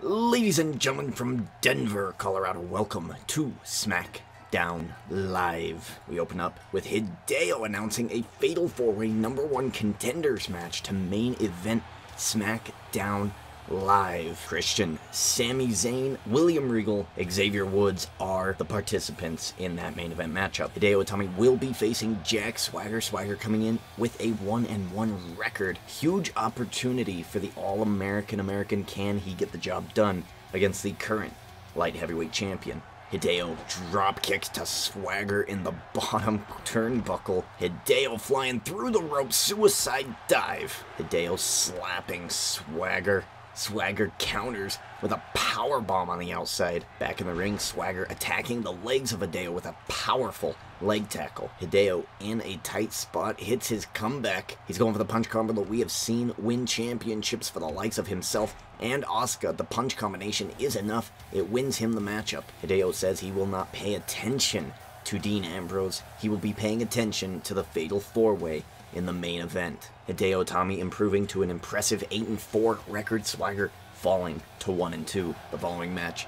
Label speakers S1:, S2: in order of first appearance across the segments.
S1: Ladies and gentlemen from Denver, Colorado, welcome to Smackdown Live. We open up with Hideo announcing a Fatal 4-Way #1 Contenders match to main event Smackdown Live. Christian, Sami Zayn, William Regal, Xavier Woods are the participants in that main event matchup. Hideo Itami will be facing Jack Swagger. Swagger coming in with a 1-1 record. Huge opportunity for the All-American. Can he get the job done against the current light heavyweight champion? Hideo drop kicks to Swagger in the bottom turnbuckle. Hideo flying through the ropes, suicide dive. Hideo slapping Swagger. Swagger counters with a powerbomb on the outside. Back in the ring, Swagger attacking the legs of Hideo with a powerful leg tackle. Hideo in a tight spot, hits his comeback. He's going for the punch combo that we have seen win championships for the likes of himself and Asuka. The punch combination is enough. It wins him the matchup. Hideo says he will not pay attention to Dean Ambrose. He will be paying attention to the Fatal 4-Way in the main event. Hideo Itami improving to an impressive 8-4 record. Swagger falling to 1-2. The following match,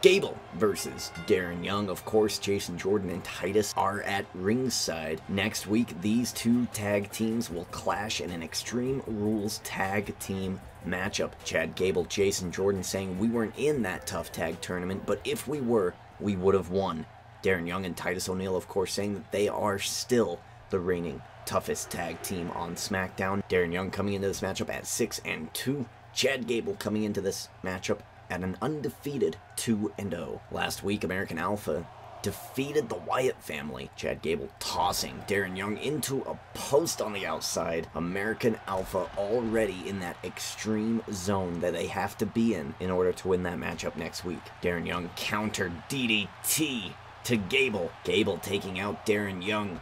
S1: Gable versus Darren Young. Of course, Jason Jordan and Titus are at ringside. Next week, these two tag teams will clash in an Extreme Rules tag team matchup. Chad Gable, Jason Jordan saying, "We weren't in that tough tag tournament, but if we were, we would have won." Darren Young and Titus O'Neil, of course, saying that they are still the reigning toughest tag team on SmackDown. Darren Young coming into this matchup at 6-2. Chad Gable coming into this matchup at an undefeated 2-0. Last week, American Alpha defeated the Wyatt family. Chad Gable tossing Darren Young into a post on the outside. American Alpha already in that extreme zone that they have to be in order to win that matchup next week. Darren Young counter DDT to Gable. Gable taking out Darren Young.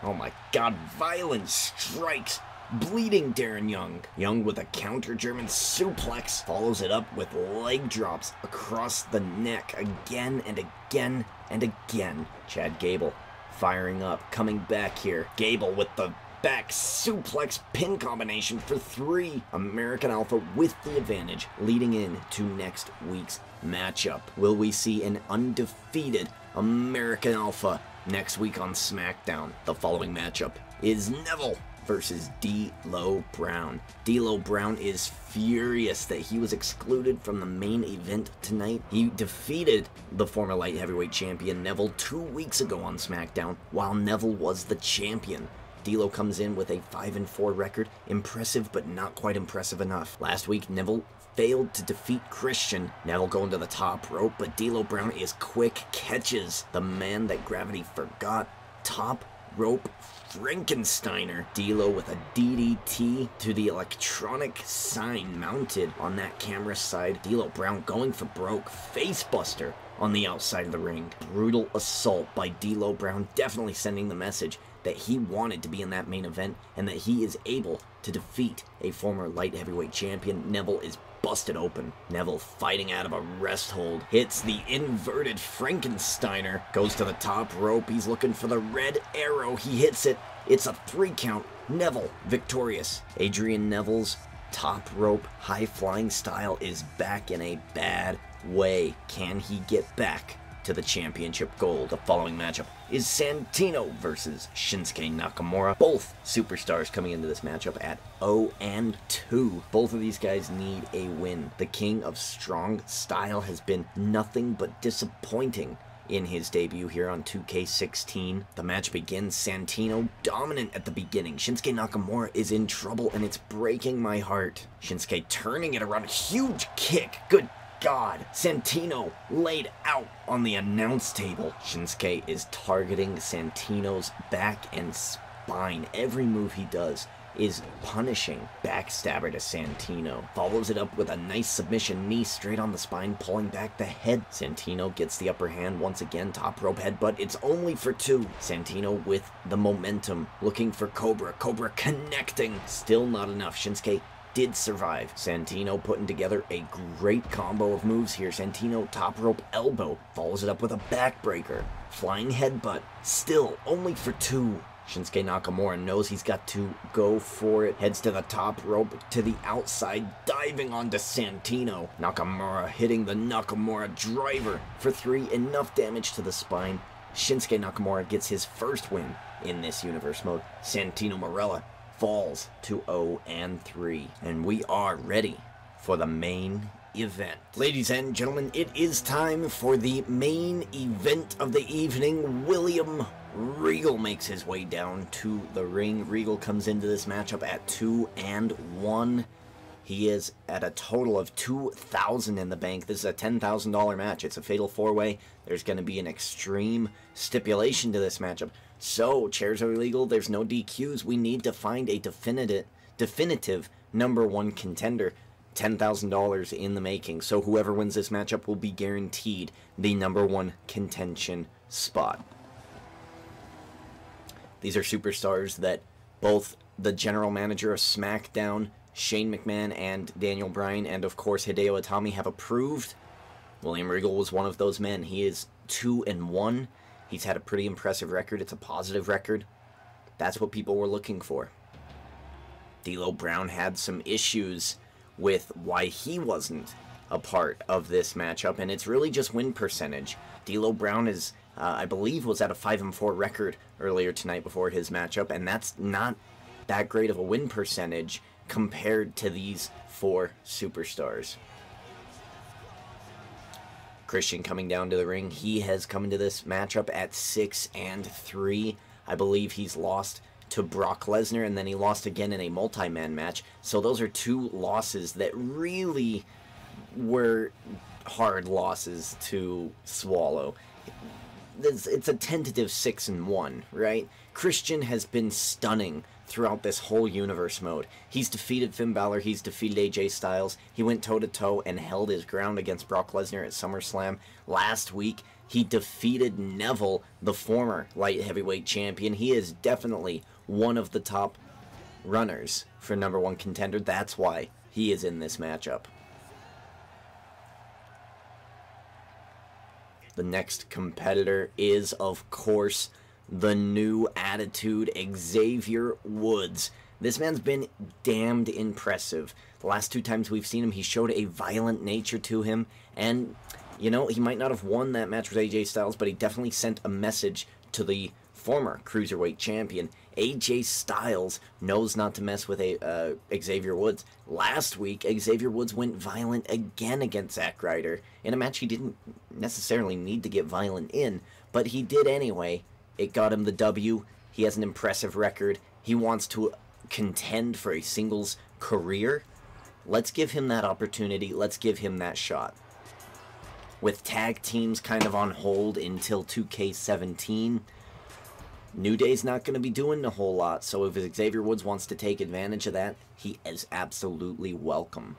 S1: Oh my god, violent strikes, bleeding Darren Young. Young with a counter German suplex, follows it up with leg drops across the neck again and again and again. Chad Gable firing up, coming back here. Gable with the back suplex pin combination for 3. American Alpha with the advantage leading in to next week's matchup. Will we see an undefeated American Alpha next week on SmackDown? The following matchup is Neville versus D'Lo Brown. D'Lo Brown is furious that he was excluded from the main event tonight. He defeated the former light heavyweight champion Neville 2 weeks ago on SmackDown while Neville was the champion. D'Lo comes in with a 5-4 record. Impressive, but not quite impressive enough. Last week, Neville failed to defeat Christian. Neville going to the top rope, but D'Lo Brown is quick catches the man that gravity forgot. Top rope Frankensteiner. D'Lo with a DDT to the electronic sign mounted on that camera side. D'Lo Brown going for broke. Facebuster on the outside of the ring. Brutal assault by D'Lo Brown, definitely sending the message that he wanted to be in that main event and that he is able to defeat a former light heavyweight champion. Neville is busted open. Neville fighting out of a rest hold. Hits the inverted Frankensteiner. Goes to the top rope. He's looking for the red arrow. He hits it. It's a 3 count. Neville victorious. Adrian Neville's top rope high flying style is back in a bad way. Can he get back to the championship gold? The following matchup is Santino versus Shinsuke Nakamura. Both superstars coming into this matchup at 0-2. Both of these guys need a win. The king of strong style has been nothing but disappointing in his debut here on 2K16. The match begins. Santino dominant at the beginning. Shinsuke Nakamura is in trouble and it's breaking my heart. Shinsuke turning it around. Huge kick. Good God. Santino laid out on the announce table. Shinsuke is targeting Santino's back and spine. Every move he does is punishing. Backstabber to Santino. Follows it up with a nice submission knee straight on the spine, pulling back the head. Santino gets the upper hand once again. Top rope headbutt. It's only for 2. Santino with the momentum, looking for Cobra. Cobra connecting. Still not enough. Shinsuke did survive. Santino putting together a great combo of moves here. Santino top rope elbow. Follows it up with a backbreaker. Flying headbutt. Still only for 2. Shinsuke Nakamura knows he's got to go for it. Heads to the top rope, to the outside, diving onto Santino. Nakamura hitting the Nakamura driver for 3. Enough damage to the spine. Shinsuke Nakamura gets his first win in this universe mode. Santino Marella falls to 0-3. And we are ready for the main event. Ladies and gentlemen, it is time for the main event of the evening. William Regal makes his way down to the ring. Regal comes into this matchup at 2-1. He is at a total of $2,000 in the bank. This is a $10,000 match. It's a fatal 4-way. There's going to be an extreme stipulation to this matchup. So, chairs are illegal. There's no DQs. We need to find a definitive number 1 contender. $10,000 in the making. So whoever wins this matchup will be guaranteed the number 1 contention spot. These are superstars that both the general manager of SmackDown, Shane McMahon, and Daniel Bryan, and of course Hideo Itami have approved. William Regal was one of those men. He is 2-1. He's had a pretty impressive record. It's a positive record. That's what people were looking for. D'Lo Brown had some issues with why he wasn't a part of this matchup, and it's really just win percentage. D'Lo Brown is, I believe, was at a 5-4 record earlier tonight before his matchup, and that's not that great of a win percentage compared to these 4 superstars. Christian coming down to the ring. He has come into this matchup at 6-3. I believe he's lost to Brock Lesnar, and then he lost again in a multi-man match. So those are 2 losses that really were hard losses to swallow. It's a tentative 6-1, right? Christian has been stunning throughout this whole universe mode. He's defeated Finn Balor, he's defeated AJ Styles, he went toe-to-toe and held his ground against Brock Lesnar at SummerSlam. Last week, he defeated Neville, the former light heavyweight champion. He is definitely one of the top runners for number 1 contender. That's why he is in this matchup. The next competitor is, of course, the new attitude, Xavier Woods. This man's been damned impressive. The last 2 times we've seen him, he showed a violent nature to him, and, you know, he might not have won that match with AJ Styles, but he definitely sent a message to the former Cruiserweight champion. AJ Styles knows not to mess with Xavier Woods. Last week, Xavier Woods went violent again against Zack Ryder in a match he didn't necessarily need to get violent in, but he did anyway. It got him the W. He has an impressive record. He wants to contend for a singles career. Let's give him that opportunity. Let's give him that shot. With tag teams kind of on hold until 2K17, New Day's not going to be doing a whole lot, so if Xavier Woods wants to take advantage of that, he is absolutely welcome.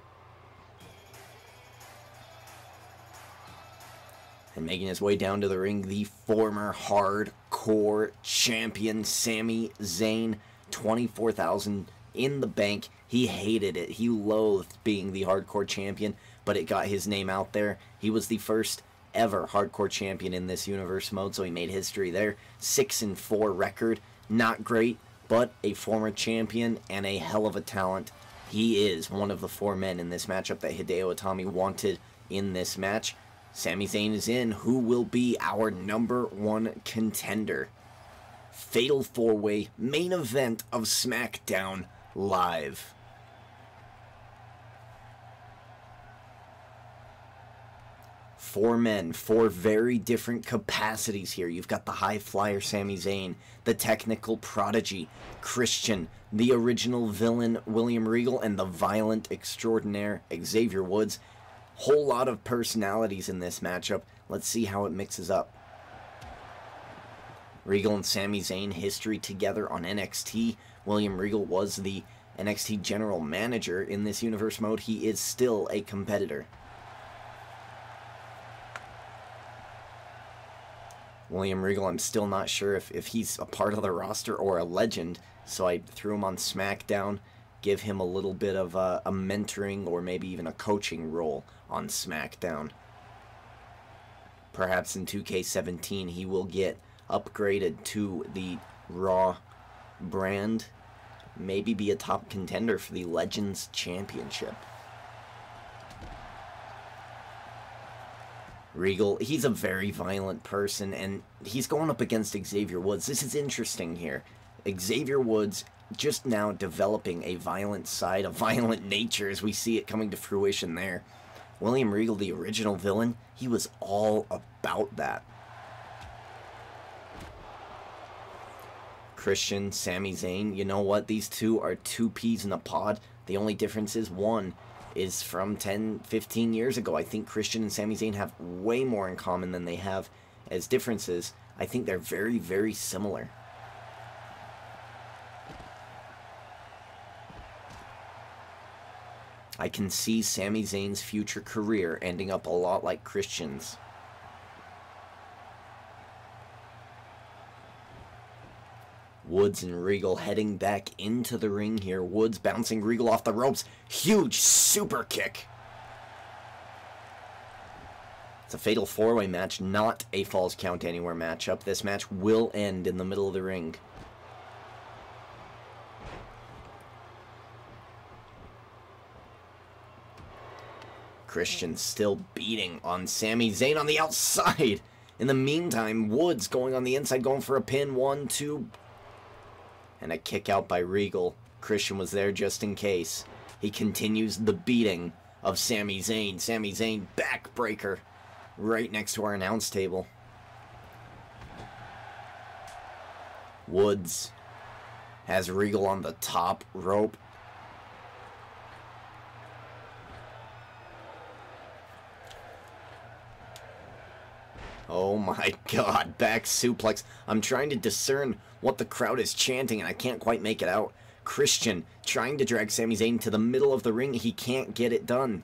S1: And making his way down to the ring, the former hardcore champion, Sami Zayn, $24,000 in the bank. He hated it. He loathed being the hardcore champion, but it got his name out there. He was the first ever hardcore champion in this universe mode, so he made history there. 6-4 record, not great, but a former champion and a hell of a talent. He is one of the 4 men in this matchup that Hideo Itami wanted in this match. Sami Zayn is in. Who will be our number 1 contender? Fatal 4-way main event of SmackDown Live. Four men, 4 very different capacities here. You've got the high flyer Sami Zayn, the technical prodigy Christian, the original villain William Regal, and the violent extraordinaire Xavier Woods. Whole lot of personalities in this matchup. Let's see how it mixes up. Regal and Sami Zayn history together on NXT. William Regal was the NXT general manager in this universe mode. He is still a competitor. William Regal, I'm still not sure if he's a part of the roster or a legend, so I threw him on SmackDown, give him a little bit of a mentoring or maybe even a coaching role on SmackDown. Perhaps in 2K17 he will get upgraded to the Raw brand maybe be a top contender for the Legends Championship. Regal, he's a very violent person, and he's going up against Xavier Woods. This is interesting here. Xavier Woods just now developing a violent side, a violent nature, as we see it coming to fruition there. William Regal, the original villain, he was all about that. Christian, Sami Zayn, you know what? These two are two peas in a pod. The only difference is one is from 10, 15 years ago. I think Christian and Sami Zayn have way more in common than they have as differences. I think they're very, very similar. I can see Sami Zayn's future career ending up a lot like Christian's. Woods and Regal heading back into the ring here. Woods bouncing Regal off the ropes. Huge super kick. It's a fatal four-way match, not a Falls Count Anywhere matchup. This match will end in the middle of the ring. Christian still beating on Sami Zayn on the outside. In the meantime, Woods going on the inside, going for a pin. 1, 2... and a kick out by Regal. Christian was there just in case. He continues the beating of Sami Zayn. Sami Zayn backbreaker right next to our announce table. Woods has Regal on the top rope. Oh my god, back suplex. I'm trying to discern what the crowd is chanting, and I can't quite make it out. Christian trying to drag Sami Zayn to the middle of the ring. He can't get it done.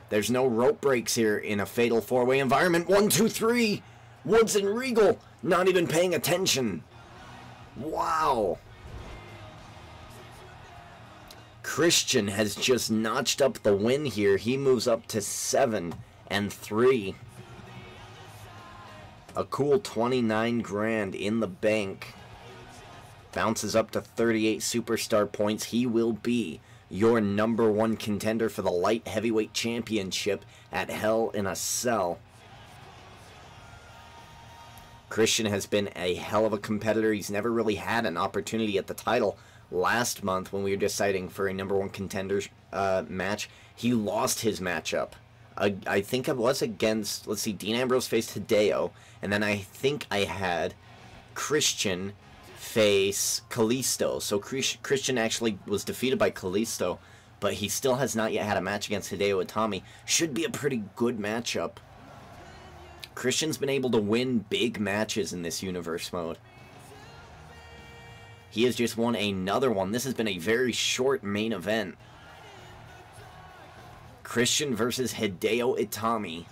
S1: There's no rope breaks here in a fatal four-way environment. 1, 2, 3. Woods and Regal not even paying attention. Wow. Christian has just notched up the win here. He moves up to 7-3. A cool 29 grand in the bank. Bounces up to 38 superstar points. He will be your #1 contender for the Light Heavyweight Championship at Hell in a Cell. Christian has been a hell of a competitor. He's never really had an opportunity at the title. Last month, when we were deciding for a #1 contender match, he lost his matchup. I think it was against, let's see, Dean Ambrose faced Hideo, and then I think I had Christian face Kalisto. So Christian actually was defeated by Kalisto, but he still has not yet had a match against Hideo Itami. Should be a pretty good matchup. Christian's been able to win big matches in this universe mode. He has just won another one. This has been a very short main event. Christian versus Hideo Itami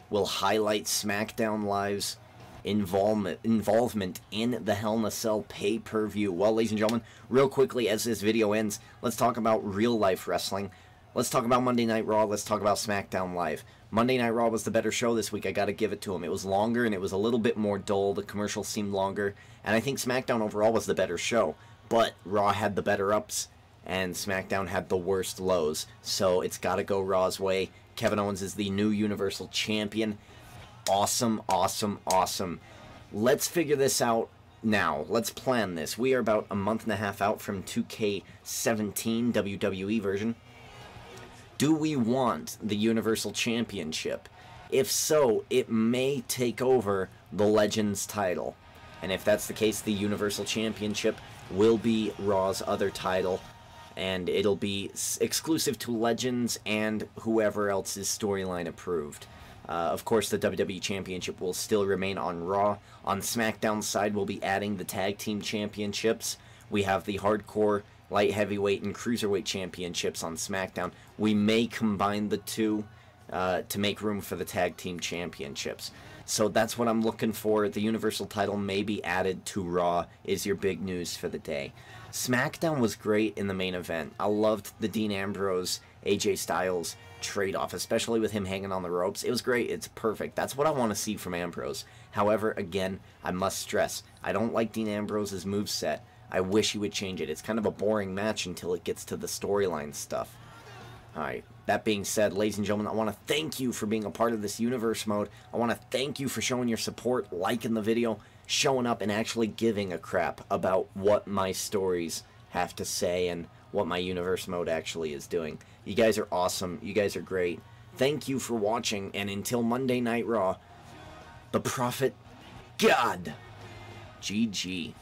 S1: will highlight SmackDown Live's involvement in the Hell in a Cell pay-per-view. Well, ladies and gentlemen, real quickly as this video ends, let's talk about real-life wrestling. Let's talk about Monday Night Raw. Let's talk about SmackDown Live. Monday Night Raw was the better show this week. I gotta give it to him. It was longer and it was a little bit more dull. The commercials seemed longer. And I think SmackDown overall was the better show. But Raw had the better ups and SmackDown had the worst lows. So it's gotta go Raw's way. Kevin Owens is the new Universal Champion. Awesome, awesome, awesome. Let's figure this out now. Let's plan this. We are about a month and a half out from 2K17 WWE version. Do we want the Universal Championship? If so, it may take over the Legends title. And if that's the case, the Universal Championship will be Raw's other title. And it'll be exclusive to Legends and whoever else is storyline approved. Of course, the WWE Championship will still remain on Raw. On SmackDown's side, we'll be adding the Tag Team Championships. We have the Hardcore, Light Heavyweight, and Cruiserweight Championships on SmackDown. We may combine the two to make room for the Tag Team Championships. So that's what I'm looking for. The Universal title may be added to Raw is your big news for the day. SmackDown was great in the main event. I loved the Dean Ambrose, AJ Styles trade-off, especially with him hanging on the ropes. It was great. It's perfect. That's what I want to see from Ambrose. However, again, I must stress, I don't like Dean Ambrose's moveset. I wish he would change it. It's kind of a boring match until it gets to the storyline stuff. Alright, that being said, ladies and gentlemen, I want to thank you for being a part of this universe mode. I want to thank you for showing your support, liking the video, showing up, and actually giving a crap about what my stories have to say and what my universe mode actually is doing. You guys are awesome. You guys are great. Thank you for watching, and until Monday Night Raw, the Prophet God, GG.